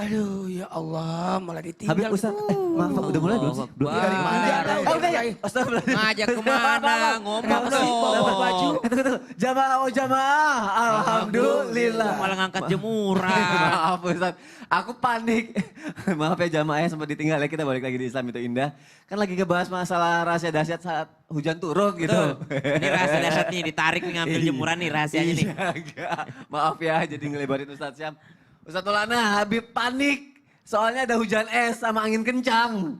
Aduh ya Allah malah Habib ditinggal. Ustaz, maaf Pak, udah mulai belum sih? Belum. Dari mana ya? Oh udah ya? Astagfirullahaladzim. Ngajak kemana? Ngomong Kenapa sih bawa dong. baju? Tunggu. Jamaah, oh jamaah. Alhamdulillah. Malah ngangkat jemuran. Maaf Ustaz, aku panik. Maaf ya jamaah ya sempat ditinggal ya, kita balik lagi di Islam itu indah. Kan lagi ngebahas masalah rahasia dahsyat saat hujan turun gitu. Ini rahasia dahsyat nih, ditarik nih ngambil jemuran nih rahasianya nih. Iya, enggak. Maaf ya jadi ngelebarin Ustaz Syam. Ustaz Maulana, Habib panik. Soalnya ada hujan es sama angin kencang.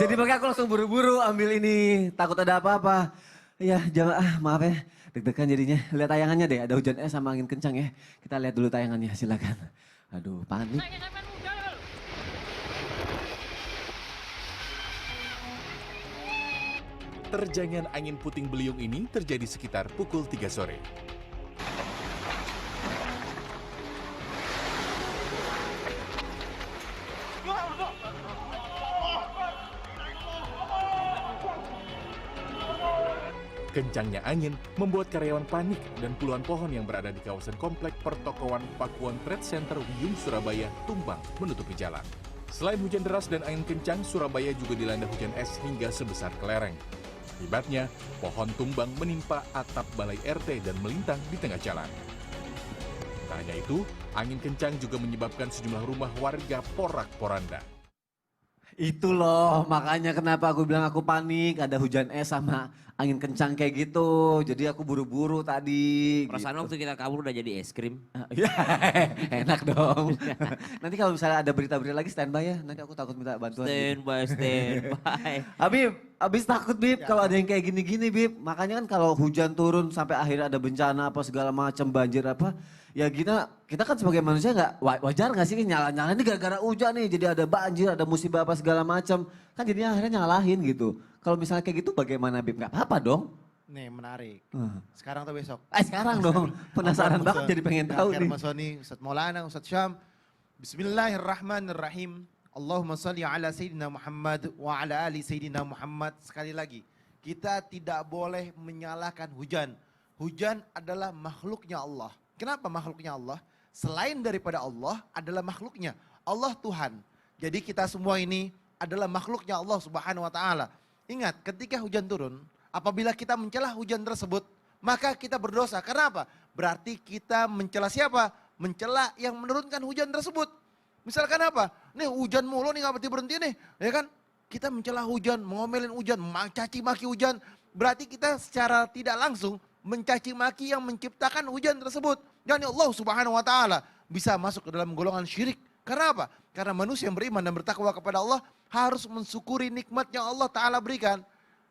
Jadi makanya aku langsung buru-buru ambil ini. Takut ada apa-apa. Ya jamaah maaf ya. Deg-degan jadinya. Lihat tayangannya deh, ada hujan es sama angin kencang ya. Kita lihat dulu tayangannya, silakan. Aduh panik. Terjangan angin puting beliung ini terjadi sekitar pukul 3 sore. Kencangnya angin membuat karyawan panik dan puluhan pohon yang berada di kawasan komplek pertokoan Pakuan Trade Center Wiyung, Surabaya tumbang menutupi jalan. Selain hujan deras dan angin kencang, Surabaya juga dilanda hujan es hingga sebesar kelereng. Akibatnya, pohon tumbang menimpa atap balai RT dan melintang di tengah jalan. Tak hanya itu, angin kencang juga menyebabkan sejumlah rumah warga porak-poranda. Itu loh makanya kenapa aku bilang aku panik. Ada hujan es sama angin kencang kayak gitu. Jadi aku buru-buru tadi. Perasaan gitu. waktu kita kabur udah jadi es krim. Ya, enak dong. Nanti kalau misalnya ada berita-berita lagi standby ya. Nanti aku takut minta bantuan. Standby. Habib, abis takut Bib kalau ada yang kayak gini-gini Bib. Makanya kan kalau hujan turun sampai akhirnya ada bencana apa segala macam banjir apa. Ya kita kan sebagai manusia nggak wajar nggak sih nyala-nyala ini gara-gara hujan nih jadi ada banjir, ada musibah apa segala macam. Kan jadinya akhirnya nyalahin gitu. Kalau misalnya kayak gitu bagaimana Bib? Nggak apa-apa dong. Nih menarik. Sekarang atau besok? Sekarang dong. Penasaran banget jadi pengen tahu nih. Mas Soni, Ustaz Maulana, Ustaz Syam. Bismillahirrahmanirrahim. Allahumma salli ala Sayyidina Muhammad wa ala ali Sayyidina Muhammad. Sekali lagi, kita tidak boleh menyalahkan hujan. Hujan adalah makhluknya Allah. Kenapa makhluknya Allah? Selain daripada Allah adalah makhluknya. Allah Tuhan. Jadi kita semua ini adalah makhluknya Allah Subhanahu wa taala. Ingat, ketika hujan turun, apabila kita mencela hujan tersebut, maka kita berdosa. Kenapa? Berarti kita mencela siapa? Mencela yang menurunkan hujan tersebut. Misalkan apa? Nih hujan mulu nih nggak berhenti nih, ya kan? Kita mencela hujan, mengomelin hujan, mencaci maki hujan. Berarti kita secara tidak langsung mencaci maki yang menciptakan hujan tersebut. Yani Allah Subhanahu wa taala bisa masuk ke dalam golongan syirik. Karena apa? Karena manusia yang beriman dan bertakwa kepada Allah harus mensyukuri nikmat yang Allah taala berikan.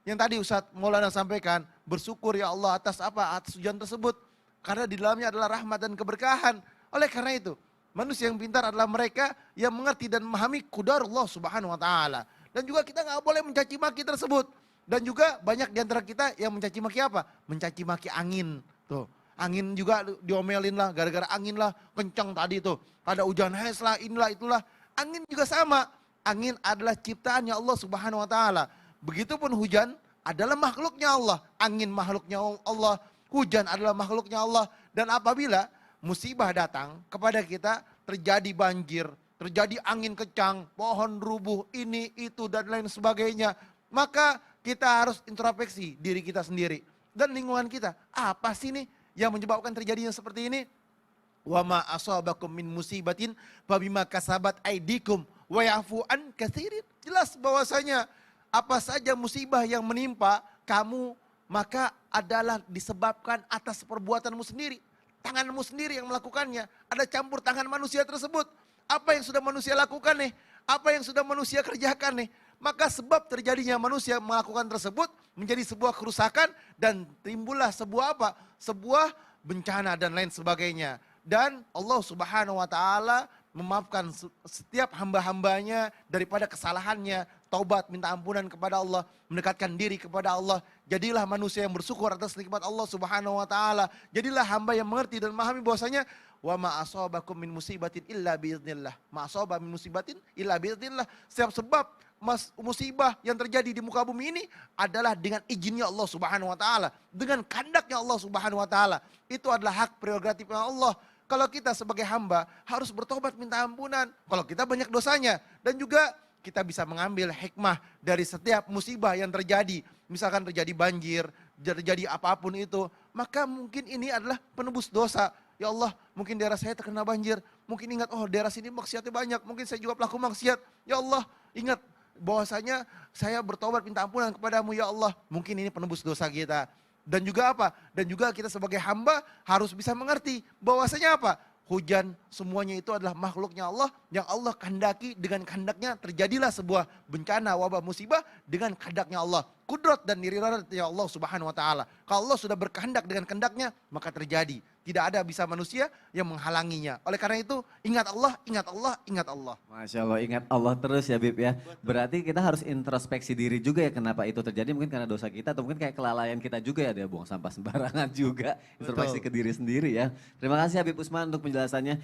Yang tadi Ustaz Maulana sampaikan, bersyukur ya Allah atas apa? Atas hujan tersebut. Karena di dalamnya adalah rahmat dan keberkahan. Oleh karena itu, manusia yang pintar adalah mereka yang mengerti dan memahami qudar Allah Subhanahu wa taala. Dan juga kita nggak boleh mencaci maki tersebut. Dan juga banyak di antara kita yang mencaci maki apa? Mencaci maki angin. Tuh, angin juga diomelin lah, gara-gara angin lah, kencang tadi tuh. Ada hujan es lah, inilah itulah. Angin juga sama. Angin adalah ciptaannya Allah Subhanahu wa taala. Begitupun hujan adalah makhluknya Allah. Angin makhluknya Allah, hujan adalah makhluknya Allah. Dan apabila musibah datang kepada kita, terjadi banjir, terjadi angin kencang, pohon rubuh, ini, itu, dan lain sebagainya. Maka kita harus introspeksi diri kita sendiri dan lingkungan kita. Apa sih nih yang menyebabkan terjadinya seperti ini? Wa ma asabakum min musibatin fabima kasabat aidikum wa ya'fu an katsirin. Jelas bahwasanya apa saja musibah yang menimpa kamu maka adalah disebabkan atas perbuatanmu sendiri. Tanganmu sendiri yang melakukannya. Ada campur tangan manusia tersebut. Apa yang sudah manusia lakukan nih? Apa yang sudah manusia kerjakan nih? Maka sebab terjadinya manusia melakukan tersebut menjadi sebuah kerusakan dan timbullah sebuah apa? Sebuah bencana dan lain sebagainya. Dan Allah Subhanahu wa taala memaafkan setiap hamba-hambanya daripada kesalahannya, taubat, minta ampunan kepada Allah, mendekatkan diri kepada Allah. Jadilah manusia yang bersyukur atas nikmat Allah Subhanahu wa taala. Jadilah hamba yang mengerti dan memahami bahwasanya wa ma asabakum min musibatin illa biiznillah. Ma asaba min musibatin illa biiznillah. Setiap sebab musibah yang terjadi di muka bumi ini adalah dengan izinnya Allah Subhanahu wa taala, dengan kehendaknya Allah Subhanahu wa taala. Itu adalah hak prerogatifnya Allah. kalau kita sebagai hamba harus bertobat minta ampunan. Kalau kita banyak dosanya. Dan juga kita bisa mengambil hikmah dari setiap musibah yang terjadi. Misalkan terjadi banjir, terjadi apapun itu. Maka mungkin ini adalah penebus dosa. Ya Allah, mungkin daerah saya terkena banjir. Mungkin ingat, oh daerah sini maksiatnya banyak. Mungkin saya juga pelaku maksiat. Ya Allah, ingat bahwasanya saya bertobat minta ampunan kepadamu ya Allah. Mungkin ini penebus dosa kita. Dan juga apa? Dan juga kita sebagai hamba harus bisa mengerti bahwasanya apa? Hujan semuanya itu adalah makhluknya Allah yang Allah kehendaki, dengan kehendaknya terjadilah sebuah bencana, wabah, musibah dengan kehendaknya Allah. Kudrat dan iradatnya Allah Subhanahu wa taala. Kalau Allah sudah berkehendak dengan kehendaknya, maka terjadi. Tidak ada bisa manusia yang menghalanginya. Oleh karena itu, ingat Allah, ingat Allah, ingat Allah. Masya Allah, ingat Allah terus ya Bib ya. Berarti kita harus introspeksi diri juga ya kenapa itu terjadi. Mungkin karena dosa kita atau mungkin kayak kelalaian kita juga ya. Dia buang sampah sembarangan juga. Introspeksi ke diri sendiri ya. Terima kasih Habib Usman untuk penjelasannya.